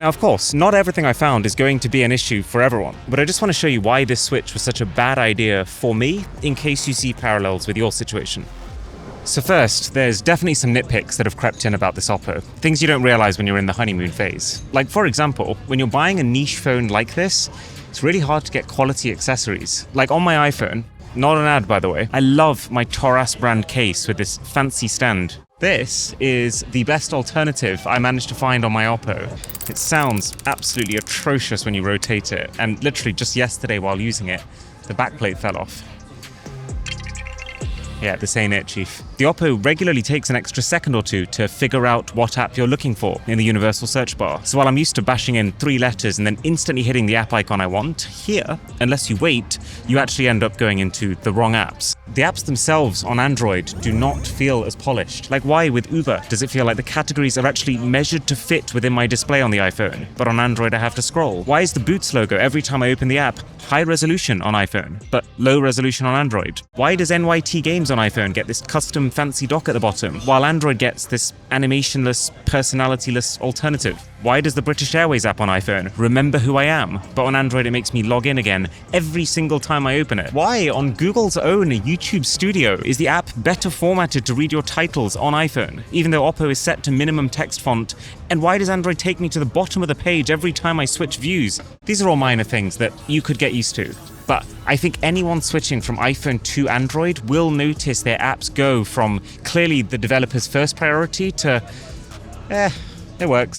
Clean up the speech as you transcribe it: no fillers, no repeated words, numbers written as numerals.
Now, of course, not everything I found is going to be an issue for everyone, but I just want to show you why this switch was such a bad idea for me, in case you see parallels with your situation. So first, there's definitely some nitpicks that have crept in about this Oppo, things you don't realize when you're in the honeymoon phase. Like, for example, when you're buying a niche phone like this, it's really hard to get quality accessories. Like on my iPhone, not an ad by the way, I love my Taurus brand case with this fancy stand. This is the best alternative I managed to find on my Oppo. It sounds absolutely atrocious when you rotate it, and literally just yesterday while using it, the backplate fell off. Yeah, this ain't it, Chief. The Oppo regularly takes an extra second or two to figure out what app you're looking for in the universal search bar. So while I'm used to bashing in 3 letters and then instantly hitting the app icon I want, here, unless you wait, you actually end up going into the wrong apps. The apps themselves on Android do not feel as polished. Like, why with Uber does it feel like the categories are actually measured to fit within my display on the iPhone, but on Android I have to scroll? Why is the Boots logo every time I open the app high resolution on iPhone, but low resolution on Android? Why does NYT Games on iPhone get this custom fancy dock at the bottom, while Android gets this animationless, personalityless alternative? Why does the British Airways app on iPhone remember who I am, but on Android it makes me log in again every single time I open it? Why on Google's own YouTube Studio is the app better formatted to read your titles on iPhone, even though Oppo is set to minimum text font? And why does Android take me to the bottom of the page every time I switch views? These are all minor things that you could get used to. But I think anyone switching from iPhone to Android will notice their apps go from clearly the developer's first priority to, it works.